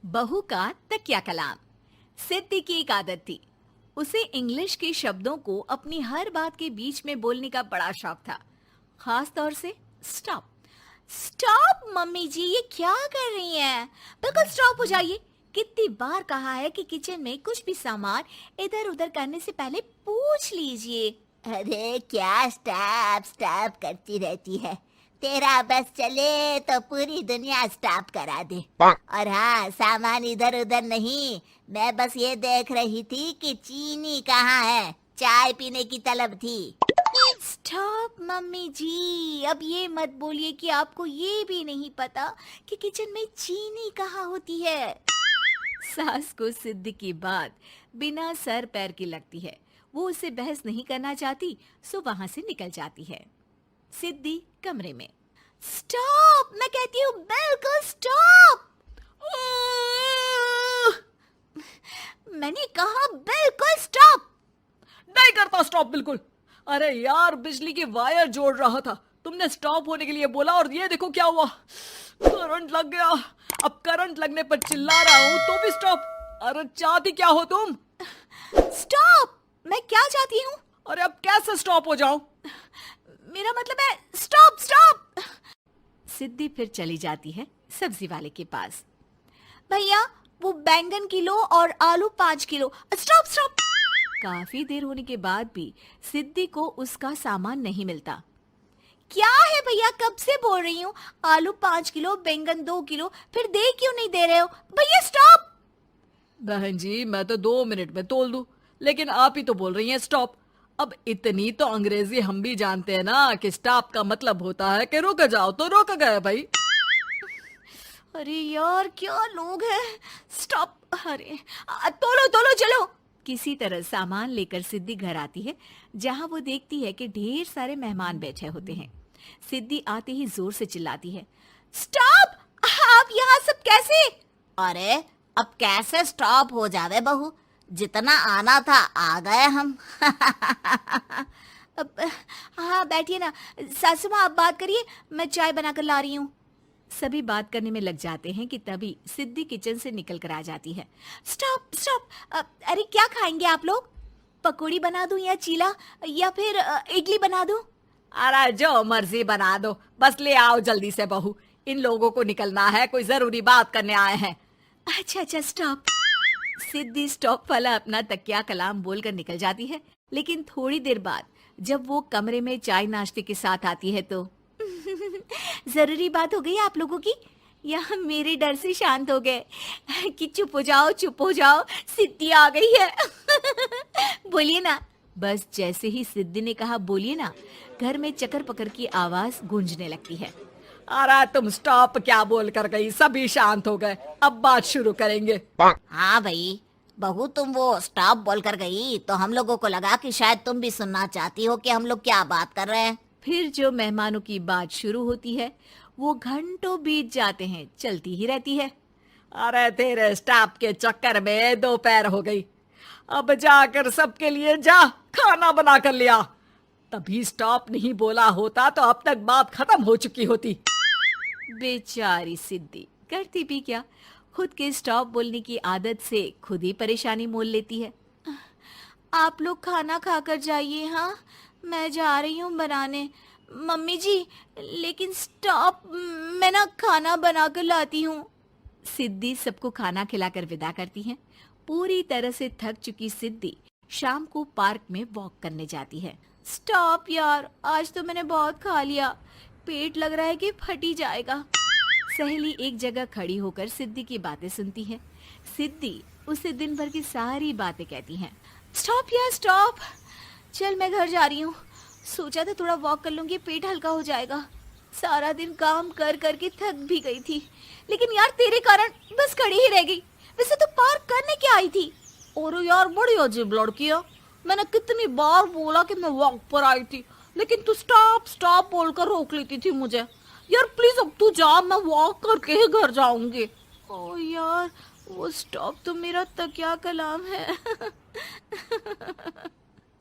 बहू का तकिया कलाम। सिद्धि की एक आदत थी। उसे इंग्लिश के शब्दों को अपनी हर बात के बीच में बोलने का बड़ा शौक था, खास तौर से स्टॉप। स्टॉप मम्मी जी, ये क्या कर रही हैं? बिल्कुल स्टॉप हो जाइए। कितनी बार कहा है कि किचन में कुछ भी सामान इधर उधर करने से पहले पूछ लीजिए। अरे क्या स्टॉप स्टॉप करती रहती है। तेरा बस चले तो पूरी दुनिया स्टॉप करा दे। और हाँ, सामान इधर उधर नहीं, मैं बस ये देख रही थी कि चीनी कहाँ है। चाय पीने की तलब थी। स्टॉप मम्मी जी, अब ये मत बोलिए कि आपको ये भी नहीं पता कि किचन में चीनी कहाँ होती है। सास को सिद्धि की बात बिना सर पैर की लगती है। वो उससे बहस नहीं करना चाहती, सो वहां से निकल जाती है। सिद्धि कमरे में। स्टॉप, मैं कहती हूँ बिल्कुल स्टॉप। मैंने कहा बिल्कुल स्टॉप। नहीं करता स्टॉप बिल्कुल। अरे यार, बिजली की वायर जोड़ रहा था, तुमने स्टॉप होने के लिए बोला और ये देखो क्या हुआ, करंट लग गया। अब करंट लगने पर चिल्ला रहा हूँ तो भी स्टॉप। अरे चाहती क्या हो तुम? स्टॉप, मैं क्या चाहती हूँ? अरे अब कैसे स्टॉप हो जाऊं? मेरा मतलब है स्टॉप स्टॉप। सिद्धि फिर चली जाती है सब्जी वाले के पास। भैया, वो बैंगन किलो और आलू 5 किलो। Stop stop. काफी देर होने के बाद भी सिद्धि को उसका सामान नहीं मिलता। क्या है भैया, कब से बोल रही हूँ, आलू 5 किलो, बैंगन 2 किलो, फिर दे क्यों नहीं दे रहे हो? भैया स्टॉप। बहन जी, मैं तो 2 मिनट में तोल दूं, लेकिन आप ही तो बोल रही हैं स्टॉप। अब इतनी तो अंग्रेजी हम भी जानते हैं ना कि स्टॉप का मतलब होता है कि रुक जाओ, तो रुक गए भाई। अरे यार, क्या लोग हैं। स्टॉप। अरे तोलो तोलो चलो। किसी तरह सामान लेकर सिद्धि घर आती है, जहां वो देखती है कि ढेर सारे मेहमान बैठे होते हैं। सिद्धि आते ही जोर से चिल्लाती है, स्टॉप! आप यहाँ सब कैसे? अरे अब कैसे स्टॉप हो जावे बहू, जितना आना था आ गए हम। अब हाँ, बैठिए ना। सासू माँ, आप बात करिए, मैं चाय बनाकर ला रही हूँ। सभी बात करने में लग जाते हैं कि तभी सिद्धि किचन से निकल कर आ जाती है। Stop stop. अरे क्या खाएंगे आप लोग? पकौड़ी बना दूं या चीला, या फिर इडली बना दूं? अरे जो मर्जी बना दो, बस ले आओ जल्दी से बहू, इन लोगों को निकलना है, कोई जरूरी बात करने आए हैं। अच्छा अच्छा, स्टॉप। सिद्धि स्टॉप वाला अपना तकिया कलाम बोलकर निकल जाती है, लेकिन थोड़ी देर बाद जब वो कमरे में चाय नाश्ते के साथ आती है तो जरूरी बात हो गई आप लोगों की, या मेरे डर से शांत हो गए कि चुप हो जाओ चुप हो जाओ, सिद्धि आ गई है। बोलिए ना। बस जैसे ही सिद्धि ने कहा बोलिए ना, घर में चकर पकर की आवाज गूंजने लगती है। अरे तुम स्टॉप क्या बोल कर गई, सभी शांत हो गए, अब बात शुरू करेंगे। हाँ भाई, बहू तुम वो स्टॉप बोल कर गई तो हम लोगों को लगा कि शायद तुम भी सुनना चाहती हो कि हम लोग क्या बात कर रहे हैं। फिर जो मेहमानों की बात शुरू होती है वो घंटों बीत जाते हैं, चलती ही रहती है। अरे तेरे स्टॉप के चक्कर में दोपहर हो गई, अब जाकर सबके लिए जा खाना बना कर लिया। तभी स्टॉप नहीं बोला होता तो अब तक बात खत्म हो चुकी होती। बेचारी सिद्धि करती भी क्या, खुद के स्टॉप बोलने की आदत से खुद ही परेशानी मोल लेती है। आप लोग खाना खाकर जाइए, हाँ मैं जा रही हूँ बनाने। मम्मी जी, लेकिन स्टॉप, मैं ना खाना बनाकर लाती हूँ। सिद्धि सबको खाना खिलाकर विदा करती है। पूरी तरह से थक चुकी सिद्धि शाम को पार्क में वॉक करने जाती है। स्टॉप यार, आज तो मैंने बहुत खा लिया, पेट लग रहा है कि फट ही जाएगा। सहेली एक जगह खड़ी होकर सिद्धि की बातें सुनती है। सिद्धि उसे दिन भर की सारी बातें कहती हैं। स्टॉप यार स्टॉप, चल मैं घर जा रही हूँ। सोचा था थोड़ा वॉक कर लूंगी, पेट हल्का हो जाएगा। सारा दिन काम कर कर के थक भी गई थी, लेकिन यार तेरे कारण बस खड़ी ही रह गई। वैसे तो पार्क करने क्या आई थी? और यार बड़ी अजीब लड़की है, मैंने कितनी बार बोला कि मैं वॉक पर आई थी, लेकिन तू स्टॉप स्टॉप बोलकर रोक लेती थी मुझे। यार प्लीज अब तू जा, मैं वॉक करके ही घर जाऊंगी। ओ यार, वो स्टॉप तो मेरा तकिया कलाम है।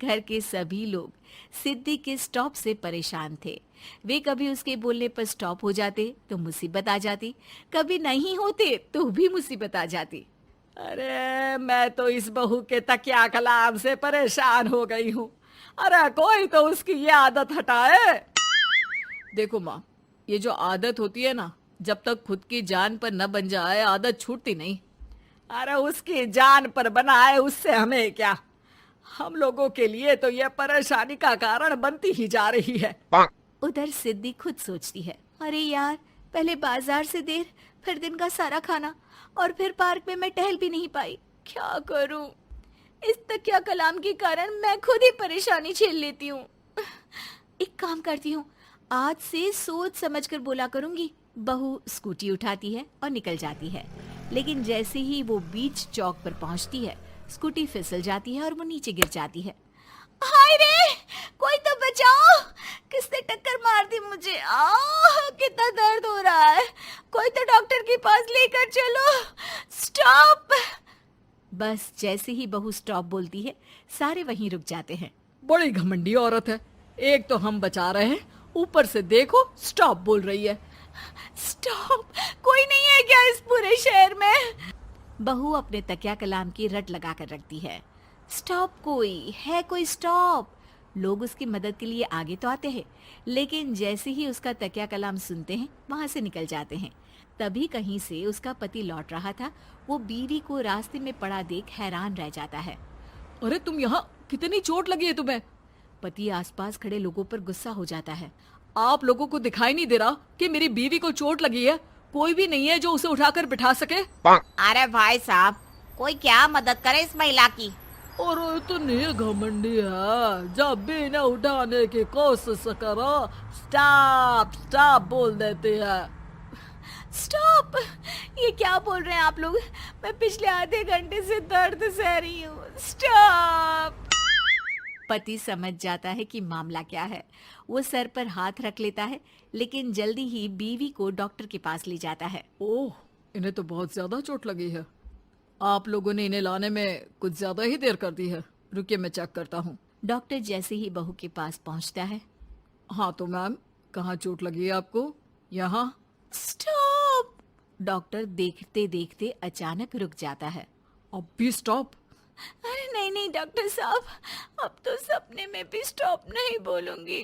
घर के सभी लोग सिद्धि के स्टॉप से परेशान थे। वे कभी उसके बोलने पर स्टॉप हो जाते तो मुसीबत आ जाती, कभी नहीं होते तो भी मुसीबत आ जाती। अरे मैं तो इस बहू के तकिया कलाम से परेशान हो गई हूँ। अरे कोई तो उसकी ये आदत हटाए। देखो माँ, ये जो आदत होती है ना, जब तक खुद की जान पर न बन जाए आदत छूटती नहीं। अरे उसकी जान पर बनाए उससे हमें क्या, हम लोगों के लिए तो ये परेशानी का कारण बनती ही जा रही है। उधर सिद्धि खुद सोचती है, अरे यार, पहले बाजार से देर, फिर दिन का सारा खाना, और फिर पार्क में मैं टहल भी नहीं पाई। क्या करूं? इस तकिया कलाम के कारण मैं खुद ही परेशानी झेल लेती हूँ। एक काम करती हूँ, आज से सोच समझकर बोला करूंगी। बहू स्कूटी उठाती है और निकल जाती है, लेकिन जैसे ही वो बीच चौक पर पहुंचती है, स्कूटी फिसल जाती है और वो नीचे गिर जाती है। हाय रे, कोई तो बचाओ, किसने टक्कर मार दी मुझे? कितना दर्द हो रहा है, कोई तो डॉक्टर के पास लेकर चलो। स्टॉप! बस जैसे ही बहू स्टॉप बोलती है, सारे वहीं रुक जाते हैं। बड़ी घमंडी औरत है, एक तो हम बचा रहे हैं, ऊपर से देखो स्टॉप बोल रही है। स्टॉप! कोई नहीं है क्या इस पूरे शहर में? बहू अपने तकिया कलाम की रट लगा कर रखती है। स्टॉप, कोई है? कोई स्टॉप? लोग उसकी मदद के लिए आगे तो आते हैं, लेकिन जैसे ही उसका तकिया कलाम सुनते हैं, वहां से निकल जाते हैं। तभी कहीं से उसका पति लौट रहा था। वो बीवी को रास्ते में पड़ा देख हैरान रह जाता है। अरे तुम यहाँ, कितनी चोट लगी है तुम्हें? पति आसपास खड़े लोगों पर गुस्सा हो जाता है। आप लोगों को दिखाई नहीं दे रहा कि मेरी बीवी को चोट लगी है? कोई भी नहीं है जो उसे उठाकर बिठा सके? अरे भाई साहब, कोई क्या मदद करे इस महिला की। और इतनी घमंडी है, जब भी न उठाने की कोशिश करो स्टॉप स्टॉप बोल देती है। स्टॉप! ये क्या बोल रहे हैं आप लोग? मैं पिछले आधे घंटे से दर्द सह रही हूँ। स्टॉप! पति समझ जाता है कि मामला क्या है। वो सर पर हाथ रख लेता है, लेकिन जल्दी ही बीवी को डॉक्टर के पास ले जाता है। ओह, इन्हें तो बहुत ज्यादा चोट लगी है। आप लोगों ने इन्हें लाने में कुछ ज्यादा ही देर कर दी है। रुकिए, मैं चेक करता हूँ। डॉक्टर जैसे ही बहू के पास पहुँचता है। हाँ तो मैम, कहाँ चोट लगी है आपको? यहाँ? स्टॉप! डॉक्टर देखते देखते अचानक रुक जाता है। अब भी स्टॉप? अरे नहीं नहीं डॉक्टर साहब, अब तो सपने में भी स्टॉप नहीं बोलूंगी।